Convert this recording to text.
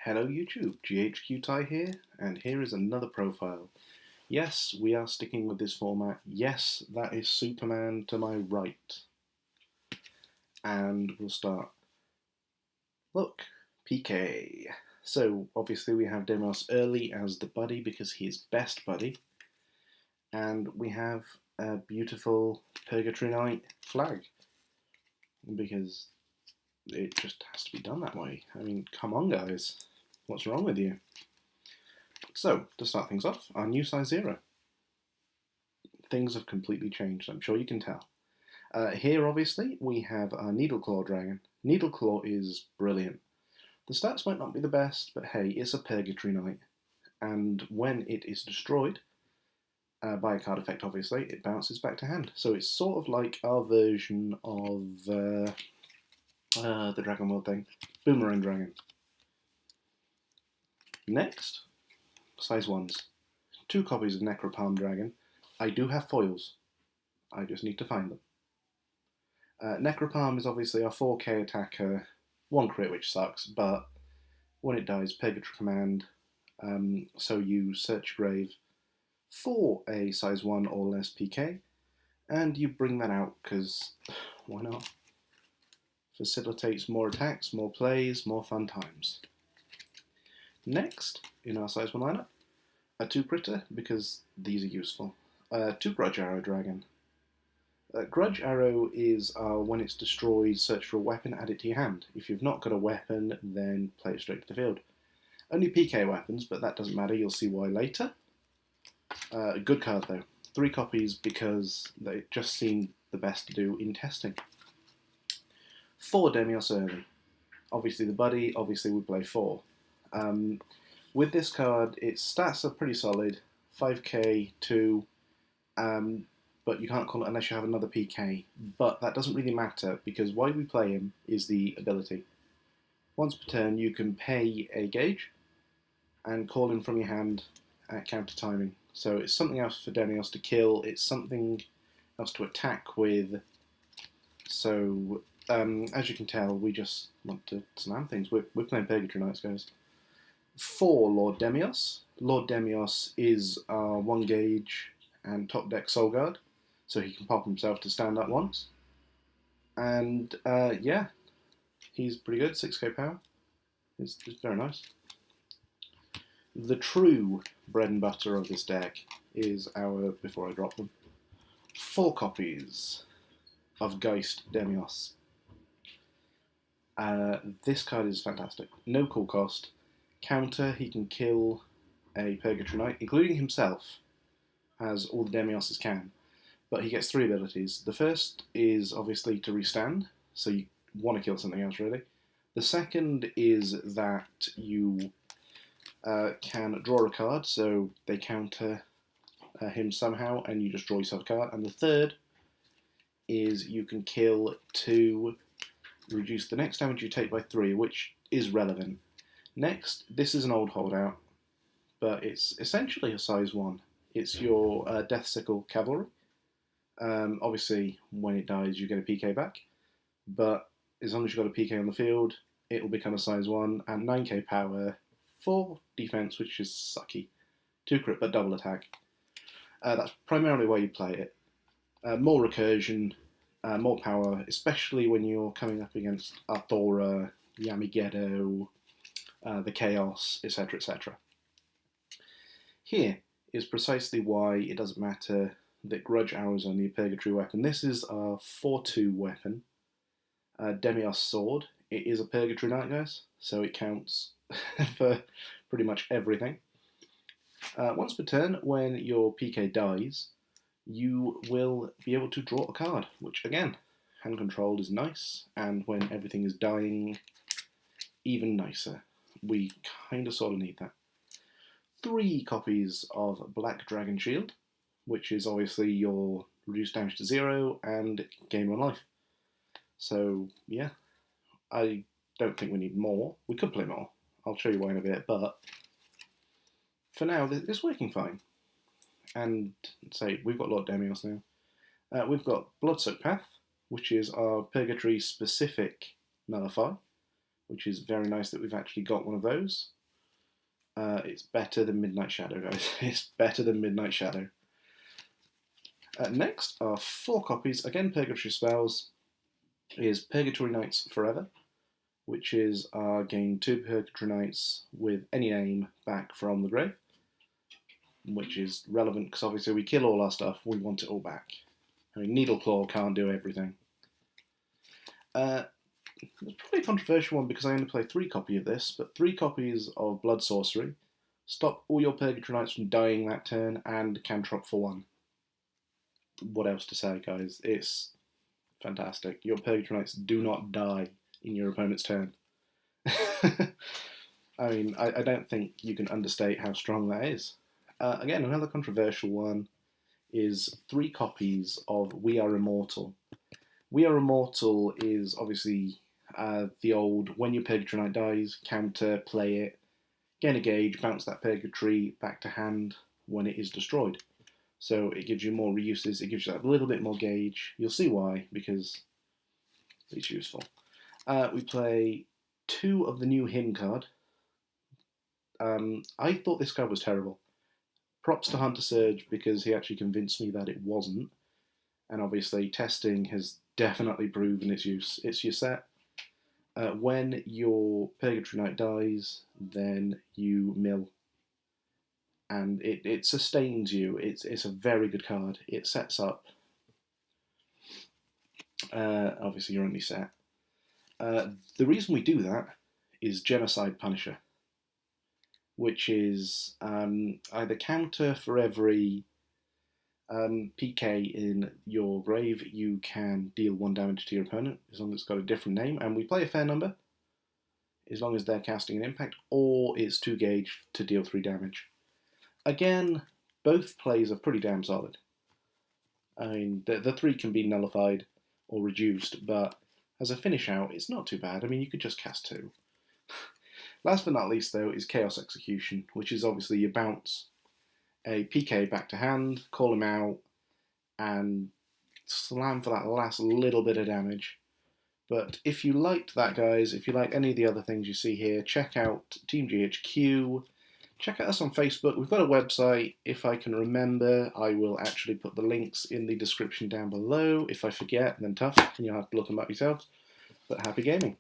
Hello YouTube, GHQ Ty here, and here is another profile. Yes, we are sticking with this format. Yes, that is Superman to my right. And we'll start. Look, PK. So, obviously we have Deimos early as the buddy because he is best buddy. And we have a beautiful Purgatory Knight flag. Because it just has to be done that way. I mean, come on guys. What's wrong with you? So, to start things off, our new size 0. Things have completely changed, I'm sure you can tell. Here, obviously, we have our Needleclaw Dragon. Needleclaw is brilliant. The stats might not be the best, but hey, it's a Purgatory Knight. And when it is destroyed, by a card effect obviously, it bounces back to hand. So it's sort of like our version of the Dragon World thing. Boomerang Dragon. Next, size 1s. 2 copies of Necropalm Dragon. I do have foils. I just need to find them. Necropalm is obviously our 4k attacker, 1 crit which sucks, but when it dies, Purgatory Command, so you search your grave for a size 1 or less PK, and you bring that out, because why not? Facilitates more attacks, more plays, more fun times. Next, in our size 1 lineup, a 2 critter, because these are useful. 2 Grudge Arrow Dragon. Grudge Arrow is when it's destroyed, search for a weapon, add it to your hand. If you've not got a weapon, then play it straight to the field. Only PK weapons, but that doesn't matter, you'll see why later. Good card though. 3 copies because they just seem the best to do in testing. 4 Deimos early. Obviously the buddy, obviously we play 4. With this card, its stats are pretty solid. 5k, 2, but you can't call it unless you have another PK. But that doesn't really matter, because why we play him is the ability. Once per turn, you can pay a gauge, and call him from your hand at counter timing. So it's something else for Deimos to kill, it's something else to attack with. So, as you can tell, we just want to slam things. We're playing Purgatory Knights, guys. 4 Lord Deimos. Lord Deimos is 1 gauge and top deck Soul Guard, so he can pop himself to stand up once. And yeah, he's pretty good, 6k power. It's very nice. The true bread and butter of this deck is our, before I drop them, 4 copies of Geist Deimos. This card is fantastic. No cool cost. Counter, he can kill a Purgatory Knight, including himself, as all the Deimoses can. But he gets 3 abilities. The first is obviously to restand, so you want to kill something else really. The second is that you can draw a card, so they counter him somehow, and you just draw yourself a card. And the third is you can kill to reduce the next damage you take by 3, which is relevant. Next, this is an old holdout, but it's essentially a size 1. It's your Death Sickle Cavalry. Obviously, when it dies, you get a PK back, but as long as you've got a PK on the field, it will become a size 1, and 9k power, 4 defense, which is sucky, 2 crit, but double attack. That's primarily why you play it. More recursion, more power, especially when you're coming up against Arthora, Yamigeddo, the Chaos, etc., etc. Here is precisely why it doesn't matter that Grudge Arrow is only a Purgatory weapon. This is a 4-2 weapon, Deimos Sword. It is a Purgatory Knight, guys, so it counts for pretty much everything. Once per turn, when your PK dies, you will be able to draw a card, which again, hand controlled is nice, and when everything is dying, even nicer. We kind of sort of need that. 3 copies of Black Dragon Shield, which is obviously your reduced damage to 0 and gain 1 life. So yeah, I don't think we need more. We could play more. I'll show you why in a bit, but for now, it's working fine. And say, we've got Lord Deimos now. We've got Bloodsoaked Path, which is our Purgatory specific Nullify, which is very nice that we've actually got one of those. It's better than Midnight Shadow, guys. It's better than Midnight Shadow. Next are 4 copies, again Purgatory spells, is Purgatory Knights Forever, which is gain 2 Purgatory Knights with any name back from the grave, which is relevant because obviously we kill all our stuff, we want it all back. I mean, Needleclaw can't do everything. It's probably a controversial one because I only play 3 copies of this, but 3 copies of Blood Sorcery stop all your Purgatory Knights from dying that turn and cantrop for 1. What else to say, guys? It's fantastic. Your Purgatory Knights do not die in your opponent's turn. I mean, I don't think you can understate how strong that is. Again, another controversial one is 3 copies of We Are Immortal. We Are Immortal is obviously the old, when your Purgatory Knight dies, counter, play it, gain a gauge, bounce that Purgatory back to hand when it is destroyed. So it gives you more reuses, it gives you that little bit more gauge. You'll see why, because it's useful. We play 2 of the new Hymn card. I thought this card was terrible. Props to Hunter Surge because he actually convinced me that it wasn't. And obviously testing has definitely proven its use. It's your set. When your Purgatory Knight dies, then you mill. And it sustains you. It's a very good card. It sets up. Obviously, you're only set. The reason we do that is Genocide Punisher, which is either counter for every PK in your grave, you can deal 1 damage to your opponent, as long as it's got a different name, and we play a fair number, as long as they're casting an impact, or it's 2 gauge to deal 3 damage. Again, both plays are pretty damn solid. I mean, the 3 can be nullified or reduced, but as a finish out, it's not too bad. I mean, you could just cast 2. Last but not least, though, is Chaos Execution, which is obviously you bounce a PK back to hand, call him out, and slam for that last little bit of damage. But if you liked that, guys, if you like any of the other things you see here, check out Team GHQ. Check out us on Facebook. We've got a website. If I can remember, I will actually put the links in the description down below. If I forget, then tough, and you'll have to look them up yourselves. But happy gaming.